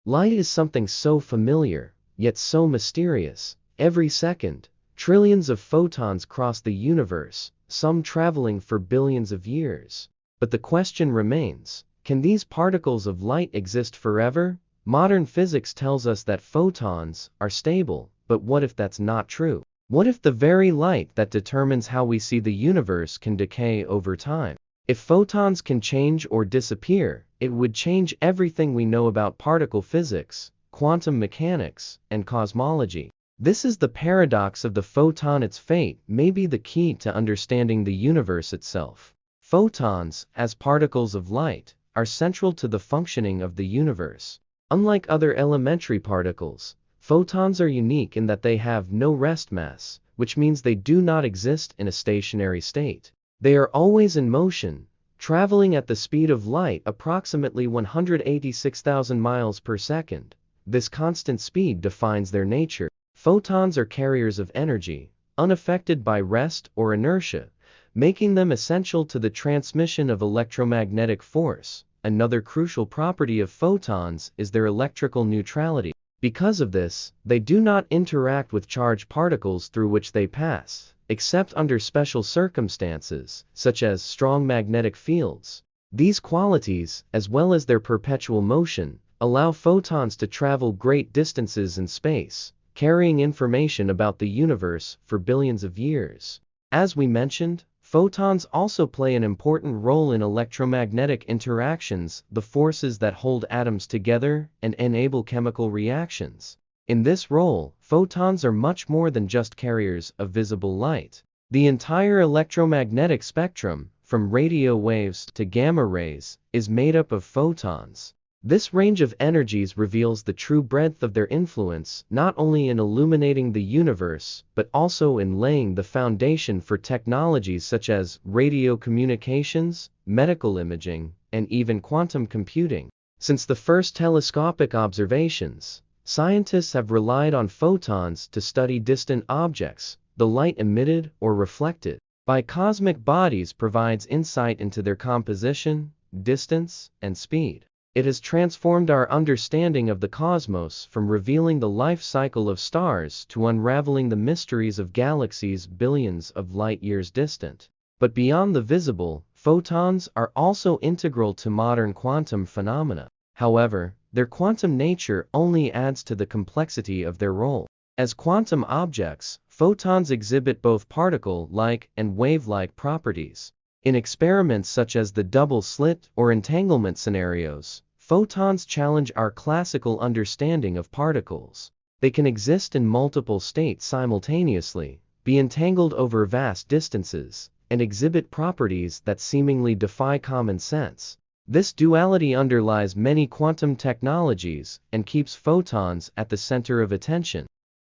Light is something so familiar, yet so mysterious. Every second, trillions of photons cross the universe, some traveling for billions of years. But the question remains, can these particles of light exist forever? Modern physics tells us that photons are stable, but what if that's not true? What if the very light that determines how we see the universe can decay over time? If photons can change or disappear, it would change everything we know about particle physics, quantum mechanics, and cosmology. This is the paradox of the photon. Its fate may be the key to understanding the universe itself. Photons, as particles of light, are central to the functioning of the universe. Unlike other elementary particles, photons are unique in that they have no rest mass, which means they do not exist in a stationary state. They are always in motion, traveling at the speed of light, approximately 186,000 miles per second. This constant speed defines their nature. Photons are carriers of energy, unaffected by rest or inertia, making them essential to the transmission of electromagnetic force. Another crucial property of photons is their electrical neutrality. Because of this, they do not interact with charged particles through which they pass, except under special circumstances, such as strong magnetic fields. These qualities, as well as their perpetual motion, allow photons to travel great distances in space, carrying information about the universe for billions of years. As we mentioned, photons also play an important role in electromagnetic interactions, the forces that hold atoms together and enable chemical reactions. In this role, photons are much more than just carriers of visible light. The entire electromagnetic spectrum, from radio waves to gamma rays, is made up of photons. This range of energies reveals the true breadth of their influence, not only in illuminating the universe, but also in laying the foundation for technologies such as radio communications, medical imaging, and even quantum computing. Since the first telescopic observations, scientists have relied on photons to study distant objects. The light emitted or reflected by cosmic bodies provides insight into their composition, distance, and speed. It has transformed our understanding of the cosmos from revealing the life cycle of stars to unraveling the mysteries of galaxies billions of light years distant. But beyond the visible, photons are also integral to modern quantum phenomena. However, their quantum nature only adds to the complexity of their role. As quantum objects, photons exhibit both particle-like and wave-like properties. In experiments such as the double-slit or entanglement scenarios, photons challenge our classical understanding of particles. They can exist in multiple states simultaneously, be entangled over vast distances, and exhibit properties that seemingly defy common sense. This duality underlies many quantum technologies and keeps photons at the center of attention.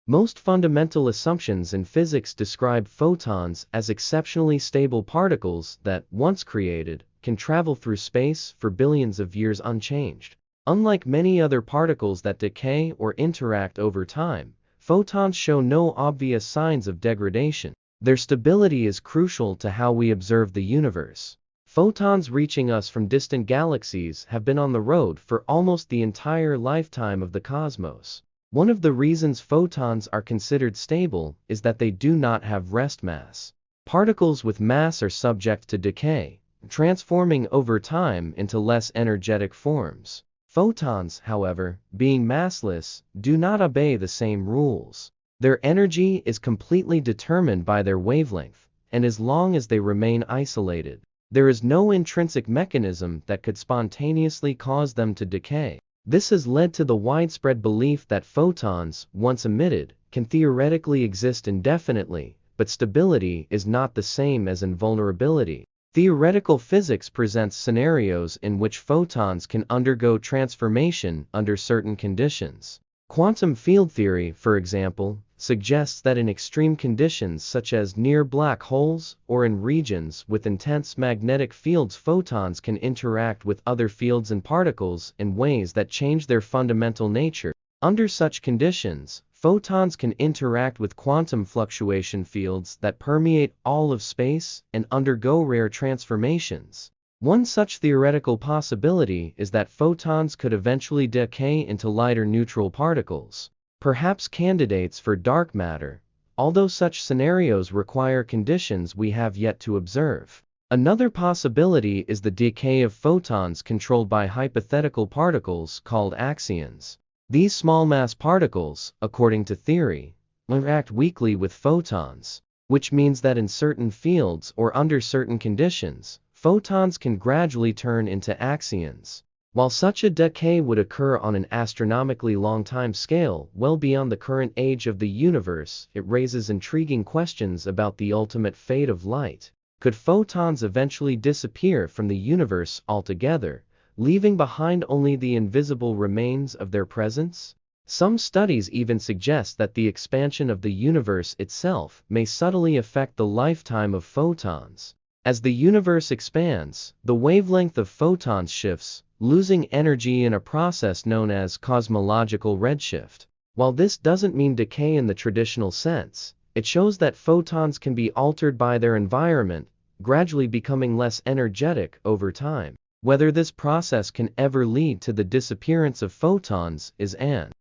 Most fundamental assumptions in physics describe photons as exceptionally stable particles that, once created, can travel through space for billions of years unchanged. Unlike many other particles that decay or interact over time, photons show no obvious signs of degradation. Their stability is crucial to how we observe the universe. Photons reaching us from distant galaxies have been on the road for almost the entire lifetime of the cosmos. One of the reasons photons are considered stable is that they do not have rest mass. Particles with mass are subject to decay, transforming over time into less energetic forms. Photons, however, being massless, do not obey the same rules. Their energy is completely determined by their wavelength, and as long as they remain isolated, there is no intrinsic mechanism that could spontaneously cause them to decay. This has led to the widespread belief that photons, once emitted, can theoretically exist indefinitely, but stability is not the same as invulnerability. Theoretical physics presents scenarios in which photons can undergo transformation under certain conditions. Quantum field theory, for example, suggests that in extreme conditions such as near black holes or in regions with intense magnetic fields, photons can interact with other fields and particles in ways that change their fundamental nature. Under such conditions, photons can interact with quantum fluctuation fields that permeate all of space and undergo rare transformations. One such theoretical possibility is that photons could eventually decay into lighter neutral particles, perhaps candidates for dark matter, although such scenarios require conditions we have yet to observe. Another possibility is the decay of photons controlled by hypothetical particles called axions. These small-mass particles, according to theory, interact weakly with photons, which means that in certain fields or under certain conditions, photons can gradually turn into axions. While such a decay would occur on an astronomically long time scale, well beyond the current age of the universe, it raises intriguing questions about the ultimate fate of light. Could photons eventually disappear from the universe altogether, leaving behind only the invisible remains of their presence? Some studies even suggest that the expansion of the universe itself may subtly affect the lifetime of photons. As the universe expands, the wavelength of photons shifts, losing energy in a process known as cosmological redshift. While this doesn't mean decay in the traditional sense, it shows that photons can be altered by their environment, gradually becoming less energetic over time. Whether this process can ever lead to the disappearance of photons is an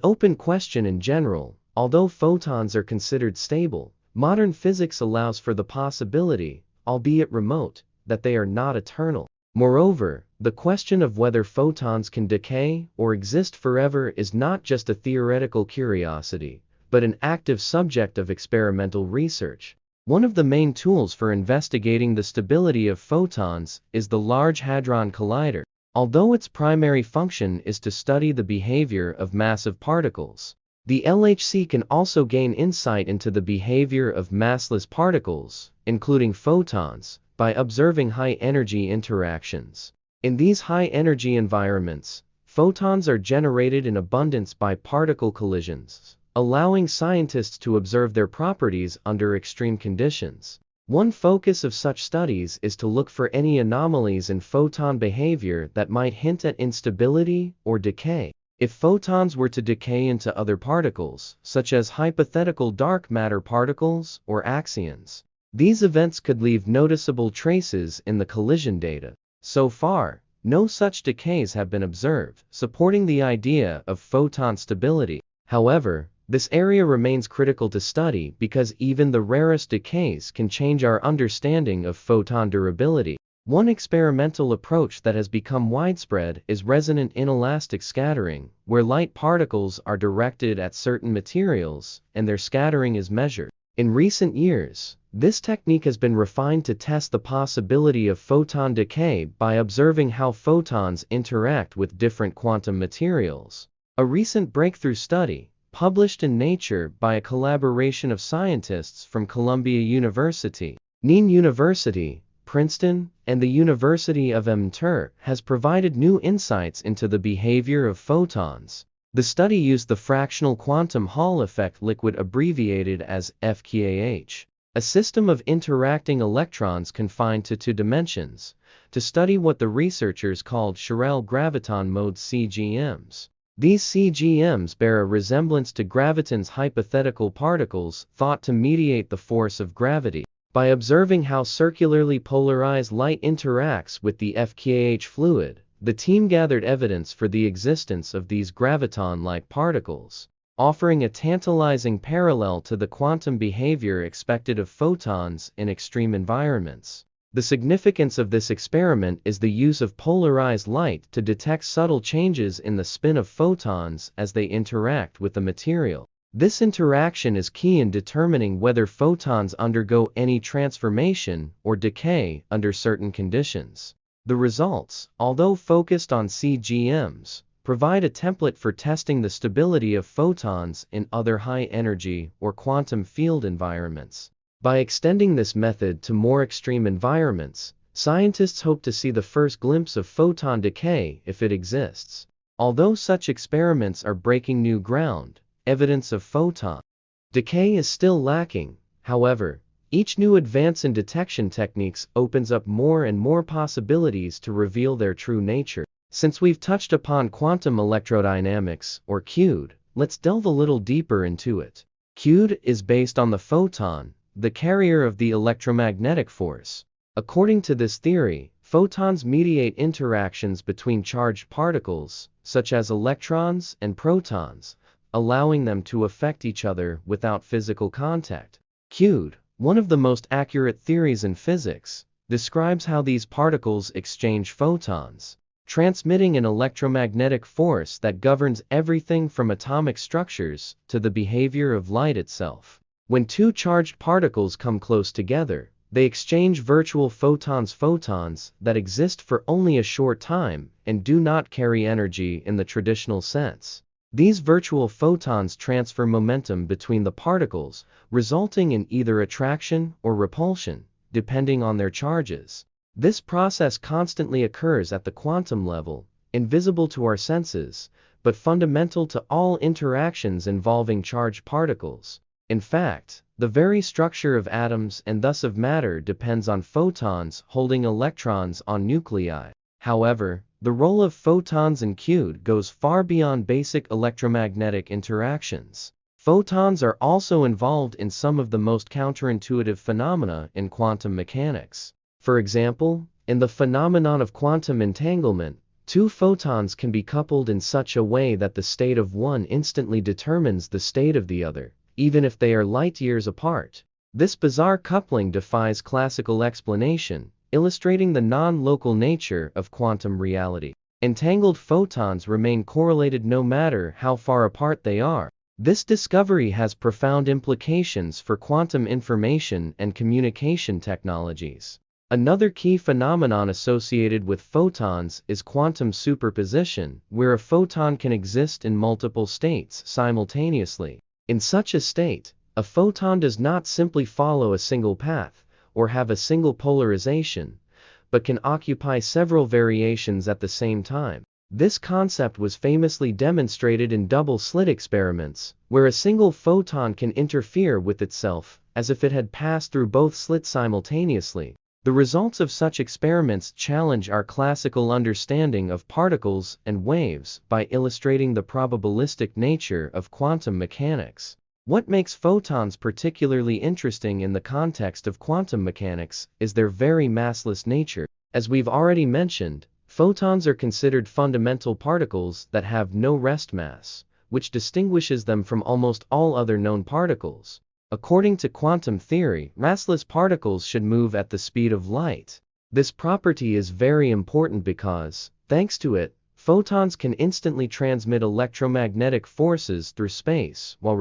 open question in general. Although photons are considered stable, modern physics allows for the possibility, albeit remote, that they are not eternal. Moreover, the question of whether photons can decay or exist forever is not just a theoretical curiosity, but an active subject of experimental research. One of the main tools for investigating the stability of photons is the Large Hadron Collider. Although its primary function is to study the behavior of massive particles, the LHC can also gain insight into the behavior of massless particles, including photons, by observing high-energy interactions. In these high-energy environments, photons are generated in abundance by particle collisions, allowing scientists to observe their properties under extreme conditions. One focus of such studies is to look for any anomalies in photon behavior that might hint at instability or decay. If photons were to decay into other particles, such as hypothetical dark matter particles or axions, these events could leave noticeable traces in the collision data. So far, no such decays have been observed, supporting the idea of photon stability. However, this area remains critical to study because even the rarest decays can change our understanding of photon durability. One experimental approach that has become widespread is resonant inelastic scattering, where light particles are directed at certain materials and their scattering is measured. In recent years, this technique has been refined to test the possibility of photon decay by observing how photons interact with different quantum materials. A recent breakthrough study, published in Nature by a collaboration of scientists from Columbia University, Neen University, Princeton, and the University of Mter, has provided new insights into the behavior of photons. The study used the fractional quantum Hall effect liquid abbreviated as FQAH, a system of interacting electrons confined to 2 dimensions, to study what the researchers called chiral graviton mode CGMs. These CGMs bear a resemblance to gravitons, hypothetical particles thought to mediate the force of gravity. By observing how circularly polarized light interacts with the FQAH fluid, the team gathered evidence for the existence of these graviton-like particles, offering a tantalizing parallel to the quantum behavior expected of photons in extreme environments. The significance of this experiment is the use of polarized light to detect subtle changes in the spin of photons as they interact with the material. This interaction is key in determining whether photons undergo any transformation or decay under certain conditions. The results, although focused on CGMs, provide a template for testing the stability of photons in other high-energy or quantum field environments. By extending this method to more extreme environments, scientists hope to see the first glimpse of photon decay if it exists. Although such experiments are breaking new ground, evidence of photon decay is still lacking. However, each new advance in detection techniques opens up more and more possibilities to reveal their true nature. Since we've touched upon quantum electrodynamics, or QED, let's delve a little deeper into it. QED is based on the photon, the carrier of the electromagnetic force. According to this theory, Photons mediate interactions between charged particles, such as electrons and protons, allowing them to affect each other without physical contact. Q, one of the most accurate theories in physics, describes how these particles exchange photons, transmitting an electromagnetic force that governs everything from atomic structures to the behavior of light itself. When two charged particles come close together, they exchange virtual photons that exist for only a short time and do not carry energy in the traditional sense. These virtual photons transfer momentum between the particles, resulting in either attraction or repulsion, depending on their charges. This process constantly occurs at the quantum level, invisible to our senses, but fundamental to all interactions involving charged particles. In fact, the very structure of atoms and thus of matter depends on photons holding electrons on nuclei. However, the role of photons in Q goes far beyond basic electromagnetic interactions. Photons are also involved in some of the most counterintuitive phenomena in quantum mechanics. For example, in the phenomenon of quantum entanglement, two photons can be coupled in such a way that the state of one instantly determines the state of the other, even if they are light years apart. This bizarre coupling defies classical explanation, illustrating the non-local nature of quantum reality. Entangled photons remain correlated no matter how far apart they are. This discovery has profound implications for quantum information and communication technologies. Another key phenomenon associated with photons is quantum superposition, where a photon can exist in multiple states simultaneously. In such a state, a photon does not simply follow a single path or have a single polarization, but can occupy several variations at the same time. This concept was famously demonstrated in double-slit experiments, where a single photon can interfere with itself as if it had passed through both slits simultaneously. The results of such experiments challenge our classical understanding of particles and waves by illustrating the probabilistic nature of quantum mechanics. What makes photons particularly interesting in the context of quantum mechanics is their very massless nature. As we've already mentioned, photons are considered fundamental particles that have no rest mass, which distinguishes them from almost all other known particles. According to quantum theory, massless particles should move at the speed of light. This property is very important because, thanks to it, photons can instantly transmit electromagnetic forces through space while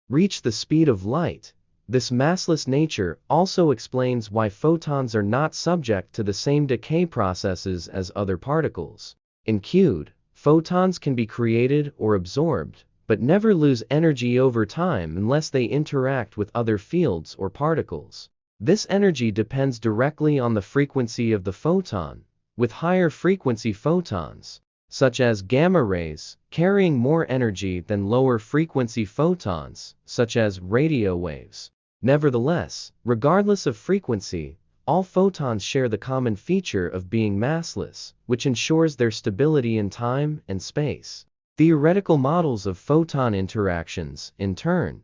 reach the speed of light. This massless nature also explains why photons are not subject to the same decay processes as other particles. In Q, photons can be created or absorbed, but never lose energy over time unless they interact with other fields or particles. This energy depends directly on the frequency of the photon, with higher frequency photons, such as gamma rays, carrying more energy than lower frequency photons, such as radio waves. Nevertheless, regardless of frequency, all photons share the common feature of being massless, which ensures their stability in time and space. Theoretical models of photon interactions, in turn,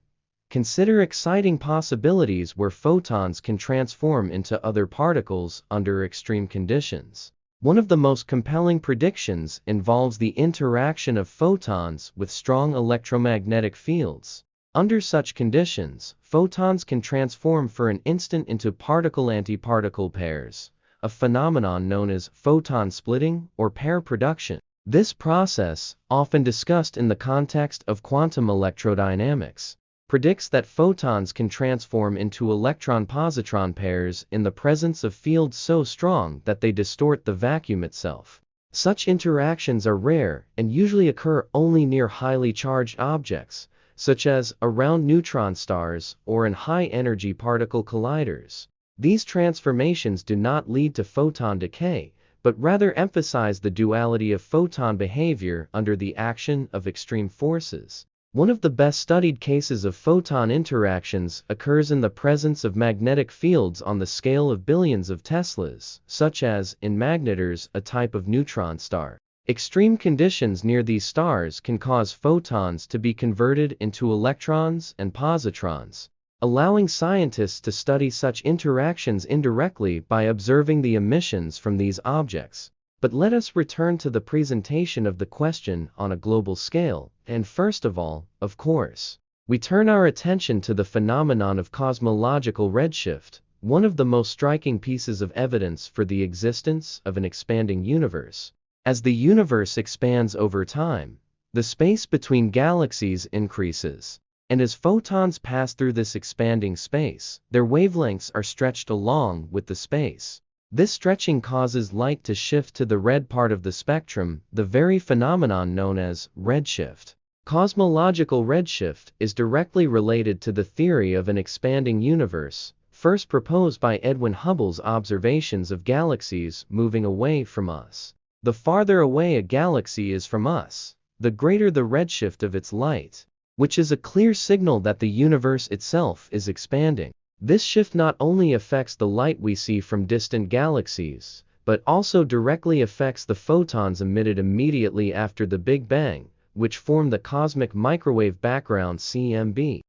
consider exciting possibilities where photons can transform into other particles under extreme conditions. One of the most compelling predictions involves the interaction of photons with strong electromagnetic fields. Under such conditions, photons can transform for an instant into particle-antiparticle pairs, a phenomenon known as photon splitting or pair production. This process, often discussed in the context of quantum electrodynamics, predicts that photons can transform into electron-positron pairs in the presence of fields so strong that they distort the vacuum itself. Such interactions are rare and usually occur only near highly charged objects, such as around neutron stars or in high-energy particle colliders. These transformations do not lead to photon decay, but rather emphasize the duality of photon behavior under the action of extreme forces. One of the best studied cases of photon interactions occurs in the presence of magnetic fields on the scale of billions of Teslas, such as in magnetars, a type of neutron star. Extreme conditions near these stars can cause photons to be converted into electrons and positrons, allowing scientists to study such interactions indirectly by observing the emissions from these objects. But let us return to the presentation of the question on a global scale, and first of all, of course, we turn our attention to the phenomenon of cosmological redshift, one of the most striking pieces of evidence for the existence of an expanding universe. As the universe expands over time, the space between galaxies increases, and as photons pass through this expanding space, their wavelengths are stretched along with the space. This stretching causes light to shift to the red part of the spectrum, the very phenomenon known as redshift. Cosmological redshift is directly related to the theory of an expanding universe, first proposed by Edwin Hubble's observations of galaxies moving away from us. The farther away a galaxy is from us, the greater the redshift of its light, which is a clear signal that the universe itself is expanding. This shift not only affects the light we see from distant galaxies, but also directly affects the photons emitted immediately after the Big Bang, which form the cosmic microwave background (CMB)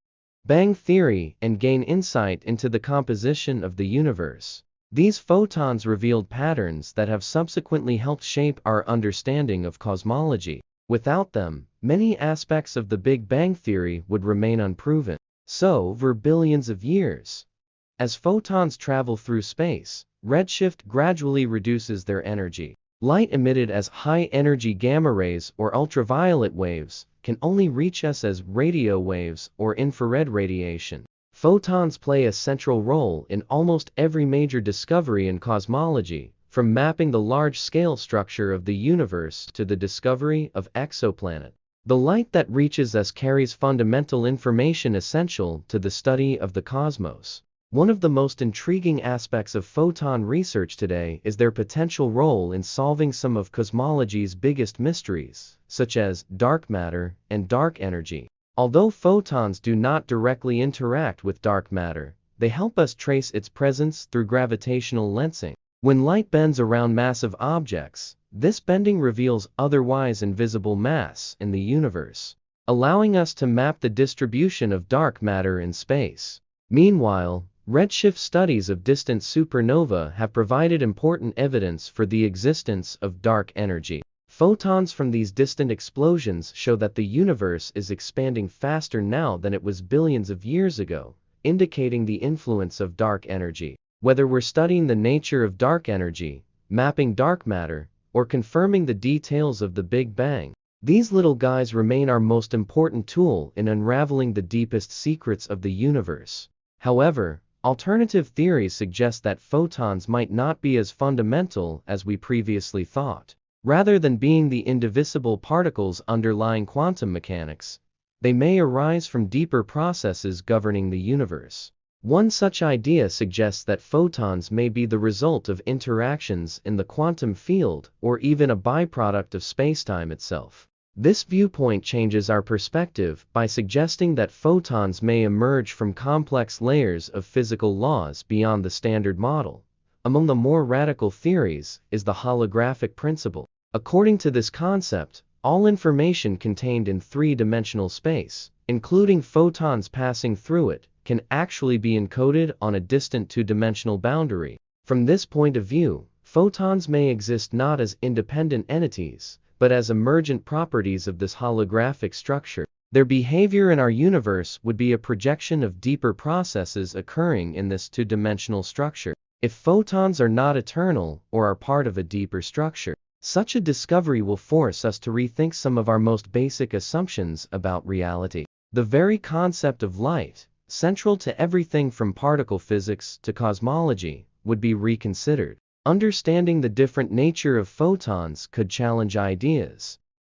Bang theory and gain insight into the composition of the universe. These photons revealed patterns that have subsequently helped shape our understanding of cosmology. Without them, many aspects of the Big Bang theory would remain unproven. So, over billions of years, as photons travel through space, redshift gradually reduces their energy. Light emitted as high-energy gamma rays or ultraviolet waves can only reach us as radio waves or infrared radiation. Photons play a central role in almost every major discovery in cosmology, from mapping the large-scale structure of the universe to the discovery of exoplanets. The light that reaches us carries fundamental information essential to the study of the cosmos. One of the most intriguing aspects of photon research today is their potential role in solving some of cosmology's biggest mysteries, such as dark matter and dark energy. Although photons do not directly interact with dark matter, they help us trace its presence through gravitational lensing. When light bends around massive objects, this bending reveals otherwise invisible mass in the universe, allowing us to map the distribution of dark matter in space. Meanwhile, redshift studies of distant supernovae have provided important evidence for the existence of dark energy. Photons from these distant explosions show that the universe is expanding faster now than it was billions of years ago, indicating the influence of dark energy. Whether we're studying the nature of dark energy, mapping dark matter, or confirming the details of the Big Bang, these little guys remain our most important tool in unraveling the deepest secrets of the universe. However, alternative theories suggest that photons might not be as fundamental as we previously thought. Rather than being the indivisible particles underlying quantum mechanics, they may arise from deeper processes governing the universe. One such idea suggests that photons may be the result of interactions in the quantum field or even a byproduct of spacetime itself. This viewpoint changes our perspective by suggesting that photons may emerge from complex layers of physical laws beyond the standard model. Among the more radical theories is the holographic principle. According to this concept, all information contained in three-dimensional space, including photons passing through it, can actually be encoded on a distant two-dimensional boundary. From this point of view, photons may exist not as independent entities, but as emergent properties of this holographic structure. Their behavior in our universe would be a projection of deeper processes occurring in this two-dimensional structure. If photons are not eternal or are part of a deeper structure, such a discovery will force us to rethink some of our most basic assumptions about reality. The very concept of light, central to everything from particle physics to cosmology, would be reconsidered. Understanding the different nature of photons could challenge ideas